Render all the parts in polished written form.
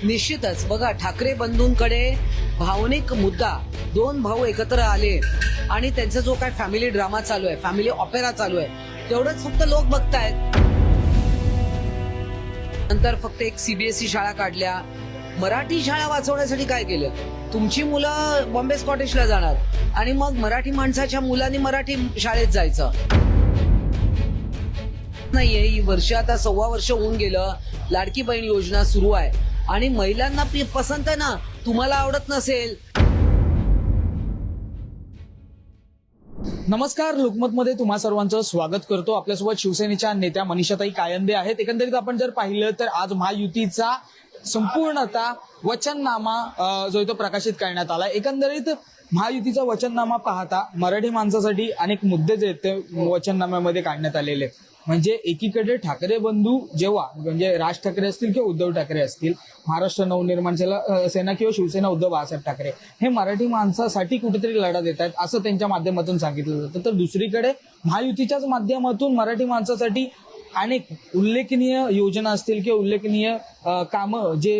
निश्चितच बघा, ठाकरे बंधूंकडे भावनिक मुद्दा, दोन भाऊ एकत्र आले आणि त्यांचा जो काय फॅमिली ड्रामा चालू आहे, फॅमिली ऑपेरा चालू आहे, तेवढंच फक्त लोक बघतायत. नंतर फक्त एक सीबीएसई शाळा काढल्या. मराठी शाळा वाचवण्यासाठी काय केलं? तुमची मुलं बॉम्बे स्कॉटिशला जाणार आणि मग मराठी माणसाच्या मुलांनी मराठी शाळेत जायचं नाहीये. ही वर्ष आता 1.25 वर्ष होऊन गेलं. लाडकी बहीण योजना सुरू आहे आणि महिलांना पसंत आहे ना. तुम्हाला आवडत नसेल. नमस्कार, लोकमतमध्ये तुम्हा सर्वांचं स्वागत करतो. आपल्यासोबत शिवसेनेच्या नेत्या मनीषाताई कायंदे आहेत. एकंदरीत आपण जर पाहिलं तर आज महायुतीचा संपूर्णतः वचननामा जो तो प्रकाशित करण्यात आला. एकंदरीत महायुतीचा वचननामा पाहता मराठी माणसासाठी अनेक मुद्दे जे आहेत ते वचननाम्यामध्ये काढण्यात आलेले आहेत. म्हणजे एकीकडे ठाकरे बंधू जेव्हा म्हणजे राज ठाकरे असतील किंवा उद्धव ठाकरे असतील, महाराष्ट्र नवनिर्माण सेना किंवा शिवसेना उद्धव बाळासाहेब ठाकरे हे मराठी माणसासाठी कुठेतरी लढा देत आहेत असं त्यांच्या माध्यमातून सांगितलं जातं. तर दुसरीकडे महायुतीच्याच माध्यमातून मराठी माणसासाठी अनेक उल्लेखनीय योजना असतील किंवा उल्लेखनीय कामं जे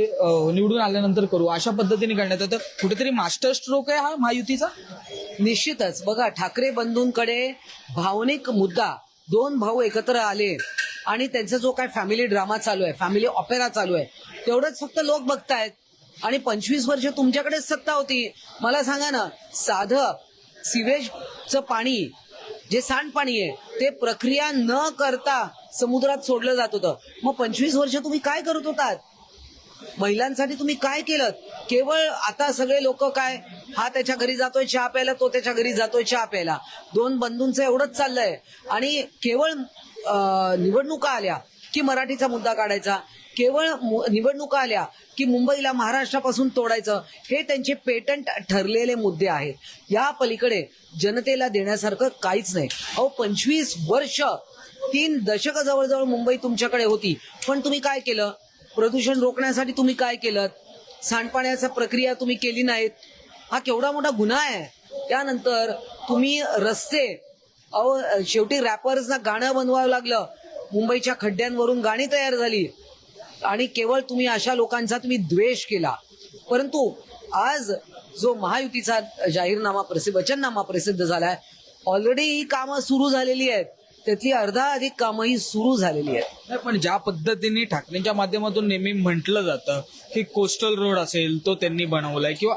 निवडून आल्यानंतर करू अशा पद्धतीने करण्यात येतं. कुठेतरी मास्टर स्ट्रोक आहे हा महायुतीचा. निश्चितच बघा, ठाकरे बंधूंकडे भावनिक मुद्दा, दोन भाऊ एकत्र आले आणि त्यांचा जो काय फॅमिली ड्रामा चालू आहे, फॅमिली ऑपेरा चालू आहे, तेवढंच फक्त लोक बघतायत. आणि 25 वर्ष तुमच्याकडेच सत्ता होती. मला सांगा ना, साधं सिवेजचं पाणी जे सांडपाणी आहे ते प्रक्रिया न करता समुद्रात सोडलं जात होतं. मग 25 वर्ष तुम्ही काय करत होतात? महिलांसाठी तुम्ही काय केलं? केवळ आता सगळे लोक काय, हा त्याच्या घरी जातोय चहा प्यायला, तो त्याच्या घरी जातोय चहा प्यायला, दोन बंधूंचं एवढंच चाललंय. आणि केवळ निवडणुका आल्या की मराठीचा मुद्दा काढायचा, केवळ निवडणुका आल्या की मुंबईला महाराष्ट्रापासून तोडायचं, हे त्यांचे पेटंट ठरलेले मुद्दे आहेत. या पलीकडे जनतेला देण्यासारखं काहीच नाही. 25 वर्ष, 3 दशकं जवळजवळ मुंबई तुमच्याकडे होती, पण तुम्ही काय केलं? प्रदूषण रोखण्यासाठी तुम्ही काय केलं? सांडपाण्याचा प्रक्रिया तुम्ही केली नाहीत. हा केवढा मोठा गुन्हा आहे. त्यानंतर तुम्ही रस्ते, शेवटी रॅपर्सना गाणं बनवावं लागलं, मुंबईच्या खड्ड्यांवरून गाणी तयार झाली आणि केवळ तुम्ही अशा लोकांचा तुम्ही द्वेष केला. परंतु आज जो महायुतीचा जाहीरनामा वचननामा प्रसिद्ध झालाय, ऑलरेडी ही कामं सुरू झालेली आहेत. त्यातली अर्धा अधिक कामंही सुरू झालेली आहेत. पण ज्या पद्धतीने ठाकरेंच्या माध्यमातून नेहमी म्हटलं जातं की कोस्टल रोड असेल तो त्यांनी बनवलाय किंवा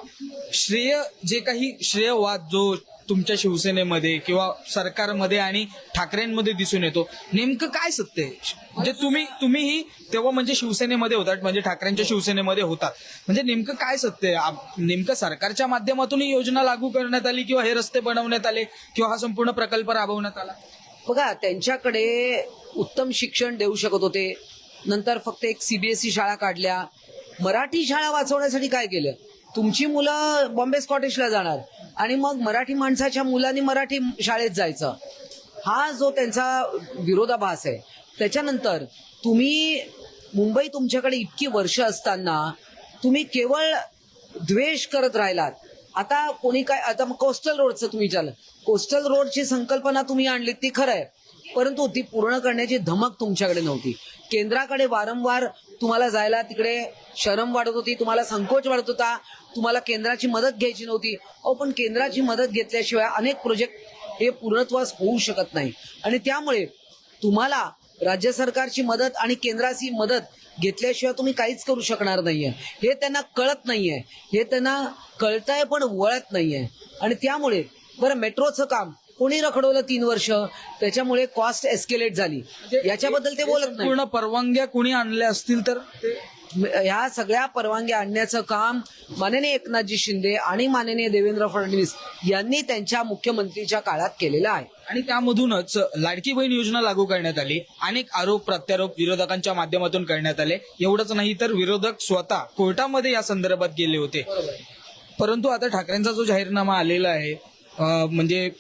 जे काही श्रेयवाद जो तुमच्या शिवसेनेमध्ये किंवा सरकारमध्ये आणि ठाकरेंमध्ये दिसून येतो, नेमकं काय सत्य आहे? म्हणजे तुम्हीही तेव्हा म्हणजे शिवसेनेमध्ये होतात, म्हणजे ठाकरेंच्या शिवसेनेमध्ये होतात, म्हणजे नेमकं काय सत्य आहे? नेमकं सरकारच्या माध्यमातून ही योजना लागू करण्यात आली किंवा हे रस्ते बनवण्यात आले किंवा हा संपूर्ण प्रकल्प राबवण्यात आला? बघा, त्यांच्याकडे उत्तम शिक्षण देऊ शकत होते. नंतर फक्त एक सीबीएसई शाळा काढल्या. मराठी शाळा वाचवण्यासाठी काय केलं? तुमची मुलं बॉम्बे स्कॉटिशला जाणार आणि मग मराठी माणसाच्या मुलांनी मराठी शाळेत जायचं, हा जो त्यांचा विरोधाभास आहे. त्याच्यानंतर तुम्ही मुंबई तुमच्याकडे इतकी वर्ष असताना तुम्ही केवळ द्वेष करत राहिलात. आता कोणी काय, आता कोस्टल रोडचं तुम्ही विचारलं, कोस्टल रोडची संकल्पना तुम्ही आणली, ती खरं आहे, परंतु ती पूर्ण करण्याची धमक तुमच्याकडे नव्हती. केंद्राकडे वारंवार तुम्हाला जायला तिकडे शरम वाटत होती, तुम्हाला संकोच वाटत होता, तुम्हाला केंद्राची मदत घ्यायची नव्हती. पण केंद्राची मदत घेतल्याशिवाय अनेक प्रोजेक्ट हे पूर्णत्वास होऊ शकत नाही. आणि त्यामुळे तुम्हाला राज्य सरकारची मदत आणि केंद्राची मदत घेतल्याशिवाय तुम्ही काहीच करू शकणार नाहीये. हे त्यांना कळत नाहीये, हे त्यांना कळतंय पण वळत नाहीये. आणि त्यामुळे बरं, मेट्रोचं काम कोणी रखडवलं 3 वर्ष, त्याच्यामुळे कॉस्ट एस्केलेट झाली, याच्याबद्दल ते बोलत नाही. पूर्ण परवानग्या कोणी आणल्या असतील तर ह्या सगळ्या परवानग्या आणण्याचं काम माननीय एकनाथजी शिंदे आणि माननीय देवेंद्र फडणवीस यांनी त्यांच्या मुख्यमंत्रीच्या काळात केलेलं आहे. आणि त्यामधूनच लाडकी बहीण योजना लागू करण्यात आली. अनेक आरोप प्रत्यारोप विरोधकांच्या माध्यमातून करण्यात आले. एवढंच नाही तर विरोधक स्वतः कोर्टामध्ये या संदर्भात गेले होते. परंतु आता ठाकरेंचा जो जाहीरनामा आलेला आहे, म्हणजे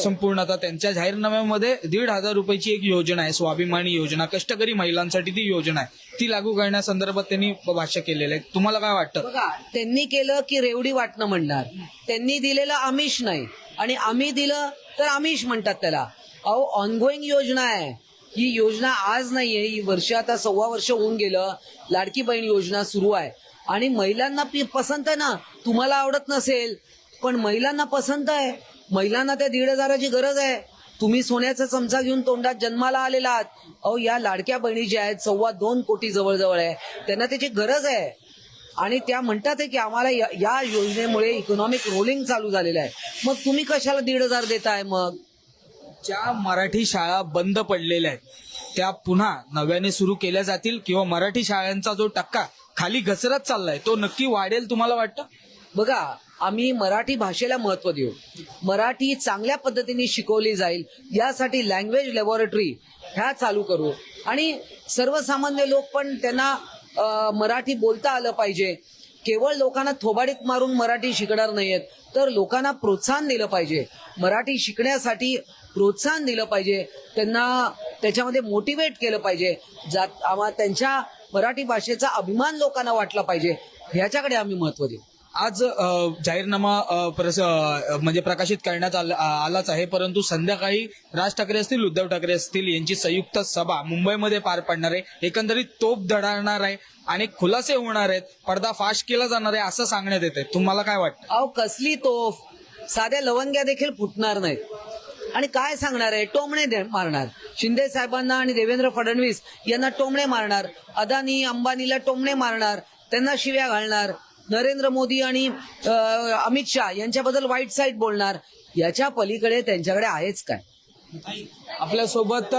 संपूर्ण आता त्यांच्या जाहीरनाम्यामध्ये 1,500 रुपयाची एक योजना आहे, स्वाभिमानी योजना, कष्टकरी महिलांसाठी ती योजना आहे, ती लागू करण्यासंदर्भात त्यांनी भाष्य केलेलं आहे. तुम्हाला काय वाटतं? बघा, त्यांनी केलं की रेवडी वाटणं म्हणणार. त्यांनी दिलेलं आमिष नाही आणि आम्ही दिलं तर आमिष म्हणतात त्याला. ऑनगोईंग योजना आहे ही. योजना आज नाहीये, ही वर्ष आता 1.25 वर्ष होऊन गेलं. लाडकी बहीण योजना सुरू आहे आणि महिलांना पसंत आहे ना. तुम्हाला आवडत नसेल पण महिलांना पसंत आहे. महिलांना त्या 1,500ची गरज आहे. तुम्ही सोन्याचा चमचा घेऊन तोंडात जन्माला आलेला आहात. अहो, या लाडक्या बहिणी ज्या आहेत 2.25 कोटी जवळजवळ आहे, त्यांना त्याची गरज आहे. आणि त्या म्हणतात आहे की आम्हाला या योजनेमुळे इकॉनॉमिक रोलिंग चालू झालेलं आहे. मग तुम्ही कशाला 1,500 देताय? मग ज्या मराठी शाळा बंद पडलेल्या आहेत त्या पुन्हा नव्याने सुरू केल्या जातील किंवा मराठी शाळांचा जो टक्का खाली घसरत चाललाय तो नक्की वाढेल तुम्हाला वाटतं? बघा, आम्ही मराठी भाषेला महत्व देऊ. मराठी चांगल्या पद्धतीने शिकवली जाईल यासाठी लँग्वेज लॅबोरेटरी ह्या चालू करू. आणि सर्वसामान्य लोक पण त्यांना मराठी बोलता आलं पाहिजे. केवळ लोकांना थोबाडीत मारून मराठी शिकणार नाहीयेत, तर लोकांना प्रोत्साहन दिलं पाहिजे. मराठी शिकण्यासाठी प्रोत्साहन दिलं पाहिजे. त्यांना त्याच्यामध्ये मोटिवेट केलं पाहिजे. त्यांच्या मराठी भाषेचा अभिमान लोकांना वाटला पाहिजे. ह्याच्याकडे आम्ही महत्व देऊ. आज जाहीरनामा म्हणजे प्रकाशित करण्यात आलाच आहे, परंतु संध्याकाळी राज ठाकरे असतील, उद्धव ठाकरे असतील यांची संयुक्त सभा मुंबईमध्ये पार पडणार आहे. एकंदरीत तोफ धडाडणार आहे, अनेक खुलासे होणार आहेत, पर्दाफाश केला जाणार आहे असं सांगण्यात येत आहे. तुम्हाला काय वाटतं? अहो, कसली तोफ? साध्या लवंग्या देखील फुटणार नाहीत. आणि काय सांगणार आहे? टोमणे मारणार. शिंदे साहेबांना आणि देवेंद्र फडणवीस यांना टोमणे मारणार. अदानी अंबानीला टोमणे मारणार, त्यांना शिव्या घालणार. नरेंद्र मोदी आणि अमित शहा यांच्याबद्दल वाईट साईट बोलणार. याच्या पलीकडे त्यांच्याकडे आहेच काय? आपल्यासोबत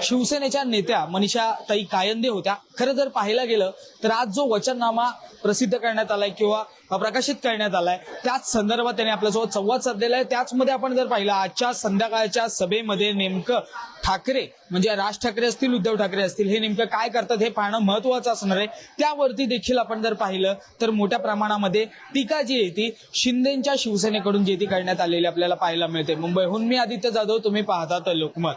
शिवसेनेच्या नेत्या मनीषा ताई कायंदे होत्या. खरं जर पाहायला गेलं तर आज जो वचननामा प्रसिद्ध करण्यात आलाय किंवा प्रकाशित करण्यात आलाय त्याच संदर्भात त्यांनी आपल्यासोबत संवाद साधलेला आहे. त्याचमध्ये आपण जर पाहिलं आजच्या संध्याकाळच्या सभेमध्ये नेमकं ठाकरे म्हणजे राज ठाकरे असतील, उद्धव ठाकरे असतील हे नेमकं काय करतात हे पाहणं महत्वाचं असणार आहे. त्यावरती देखील आपण जर पाहिलं तर मोठ्या प्रमाणामध्ये टीका जी आहे ती शिंदेच्या शिवसेनेकडून जी ती करण्यात आलेली आपल्याला पाहायला मिळते. मुंबईहून मी आदित्य जाधव, तुम्ही पाहता तर लोकमत.